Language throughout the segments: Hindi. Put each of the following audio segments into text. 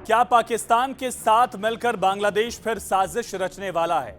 क्या पाकिस्तान के साथ मिलकर बांग्लादेश फिर साजिश रचने वाला है?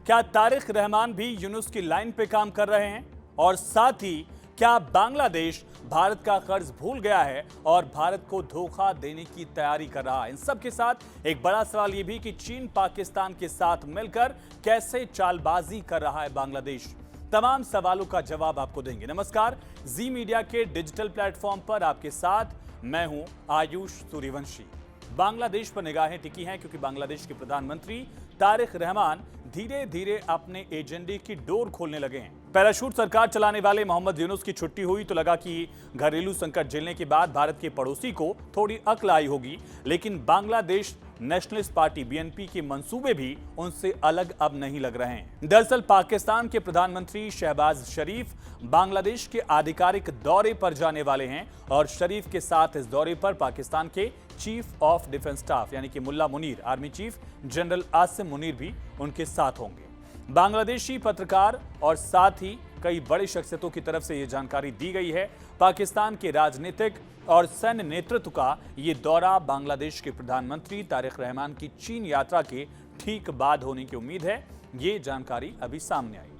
क्या तारिक रहमान भी यूनुस की लाइन पे काम कर रहे हैं? और साथ ही क्या बांग्लादेश भारत का कर्ज भूल गया है और भारत को धोखा देने की तैयारी कर रहा है? इन सब के साथ एक बड़ा सवाल यह भी कि चीन पाकिस्तान के साथ मिलकर कैसे चालबाजी कर रहा है बांग्लादेश। तमाम सवालों का जवाब आपको देंगे। नमस्कार, जी मीडिया के डिजिटल प्लेटफॉर्म पर आपके साथ मैं हूं आयुष सूर्यवंशी। बांग्लादेश पर निगाहें टिकी हैं क्योंकि बांग्लादेश के प्रधानमंत्री तारिक रहमान धीरे धीरे अपने एजेंडे की डोर खोलने लगे हैं। पैराशूट सरकार चलाने वाले मोहम्मद यूनुस की छुट्टी हुई तो लगा कि घरेलू संकट झेलने के बाद भारत के पड़ोसी को थोड़ी अक्ल आई होगी, लेकिन बांग्लादेश नेशनलिस्ट पार्टी बीएनपी के मंसूबे भी उनसे अलग अब नहीं लग रहे हैं। दरअसल पाकिस्तान के प्रधानमंत्री शहबाज शरीफ बांग्लादेश के आधिकारिक दौरे पर जाने वाले हैं और शरीफ के साथ इस दौरे पर पाकिस्तान के चीफ ऑफ डिफेंस स्टाफ यानी कि Mullah Munir, army chief general Asim Munir भी उनके साथ होंगे। बांग्लादेशी पत्रकार और साथ ही कई बड़ी शख्सियतों की तरफ से यह जानकारी दी गई है। पाकिस्तान के राजनीतिक और सैन्य नेतृत्व का ये दौरा बांग्लादेश के प्रधानमंत्री तारिक रहमान की चीन यात्रा के ठीक बाद होने की उम्मीद है। ये जानकारी अभी सामने आई।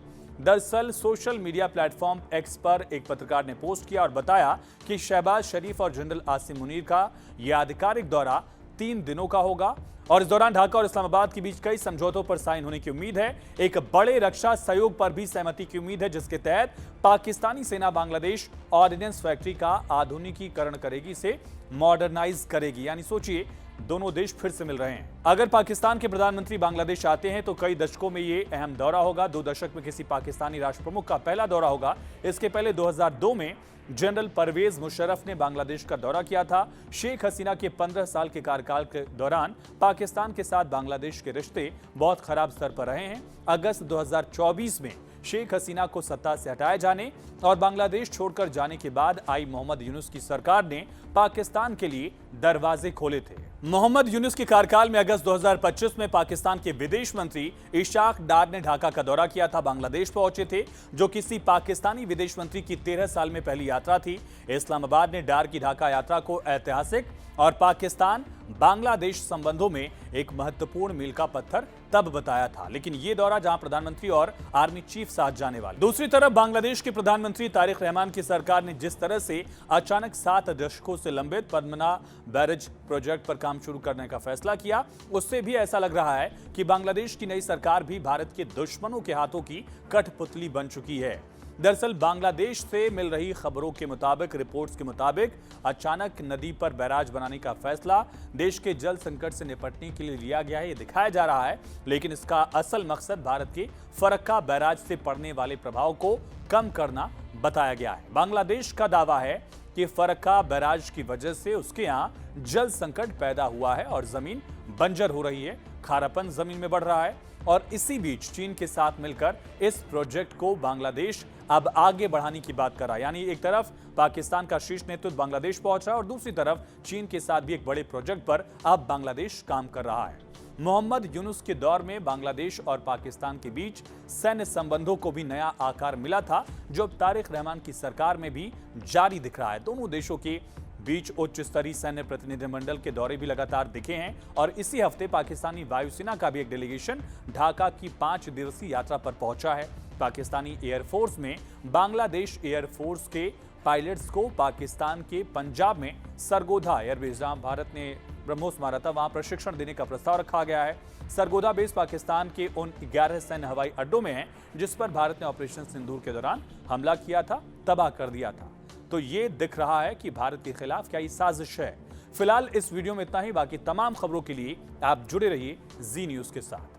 दरअसल सोशल मीडिया प्लेटफॉर्म एक्स पर एक पत्रकार ने पोस्ट किया और बताया कि शहबाज शरीफ और जनरल आसिम मुनीर का यह आधिकारिक दौरा 3 दिनों का होगा और इस दौरान ढाका और इस्लामाबाद के बीच कई समझौतों पर साइन होने की उम्मीद है। एक बड़े रक्षा सहयोग पर भी सहमति की उम्मीद है, जिसके तहत पाकिस्तानी सेना बांग्लादेश ऑर्डिनेंस फैक्ट्री का आधुनिकीकरण करेगी, इसे मॉडर्नाइज करेगी। यानी सोचिए, दोनों देश फिर से मिल रहे हैं। अगर पाकिस्तान के प्रधानमंत्री बांग्लादेश आते हैं तो कई दशकों में ये अहम दौरा होगा। 2 दशक में किसी पाकिस्तानी राष्ट्र प्रमुख का पहला दौरा होगा। इसके पहले 2002 में जनरल परवेज मुशर्रफ ने बांग्लादेश का दौरा किया था। शेख हसीना के 15 साल के कार्यकाल के दौरान पाकिस्तान के साथ बांग्लादेश के रिश्ते बहुत खराब स्तर पर रहे हैं। अगस्त 2024 में शेख हसीना को सत्ता से हटाए जाने और बांग्लादेश छोड़कर जाने के बाद आई मोहम्मद यूनुस की सरकार ने पाकिस्तान के लिए दरवाजे खोले थे। मोहम्मद यूनुस के कार्यकाल में अगस्त 2025 में पाकिस्तान के विदेश मंत्री इशाक डार ने ढाका का दौरा किया था। बांग्लादेश पहुंचे थे, जो किसी पाकिस्तानी विदेश मंत्री की 13 साल में पहली यात्रा थी। इस्लामाबाद ने डार की ढाका यात्रा को ऐतिहासिक और पाकिस्तान बांग्लादेश संबंधों में एक महत्वपूर्ण मील का पत्थर तब बताया था। लेकिन यह दौरा जहां प्रधानमंत्री और आर्मी चीफ साथ जाने वाले, दूसरी तरफ बांग्लादेश के प्रधानमंत्री तारिक रहमान की सरकार ने जिस तरह से अचानक 7 दशकों से लंबित पद्मना बैरेज प्रोजेक्ट पर काम शुरू करने का फैसला किया, उससे भी ऐसा लग रहा है कि बांग्लादेश की नई सरकार भी भारत के दुश्मनों के हाथों की कठपुतली बन चुकी है। दरअसल बांग्लादेश से मिल रही खबरों के मुताबिक, रिपोर्ट्स के मुताबिक, अचानक नदी पर बैराज बनाने का फैसला देश के जल संकट से निपटने के लिए लिया गया है, ये दिखाया जा रहा है। लेकिन इसका असल मकसद भारत के फरक्का बैराज से पड़ने वाले प्रभाव को कम करना बताया गया है। बांग्लादेश का दावा है कि फरक्का बैराज की वजह से उसके यहाँ जल संकट पैदा हुआ है और जमीन बंजर हो रही है, खारापन जमीन में बढ़ रहा है। और इसी बीच चीन के साथ मिलकर इस प्रोजेक्ट को बांग्लादेश अब आगे बढ़ाने की बात कर रहा है। यानी एक तरफ पाकिस्तान का शीर्ष नेतृत्व बांग्लादेश पहुंच रहा है और दूसरी तरफ चीन के साथ भी एक बड़े प्रोजेक्ट पर अब बांग्लादेश काम कर रहा है। मोहम्मद यूनुस के दौर में बांग्लादेश और पाकिस्तान के बीच सैन्य संबंधों को भी नया आकार मिला था, जो अब तारिक रहमान की सरकार में भी जारी दिख रहा है। दोनों देशों के बीच उच्च स्तरीय सैन्य प्रतिनिधिमंडल के दौरे भी लगातार दिखे हैं और इसी हफ्ते पाकिस्तानी वायुसेना का भी एक डेलीगेशन ढाका की 5 दिवसीय यात्रा पर पहुंचा है। पाकिस्तानी एयरफोर्स में बांग्लादेश एयरफोर्स के पायलट्स को पाकिस्तान के पंजाब में सरगोधा एयरबेस, जहां भारत ने ब्रह्मोस मारा था, वहां प्रशिक्षण देने का प्रस्ताव रखा गया है। सरगोधा बेस पाकिस्तान के उन 11 सैन्य हवाई अड्डों में है जिस पर भारत ने ऑपरेशन सिंदूर के दौरान हमला किया था, तबाह कर दिया था। तो ये दिख रहा है कि भारत के खिलाफ क्या ये साजिश है। फिलहाल इस वीडियो में इतना ही। बाकी तमाम खबरों के लिए आप जुड़े रहिए जी न्यूज़ के साथ।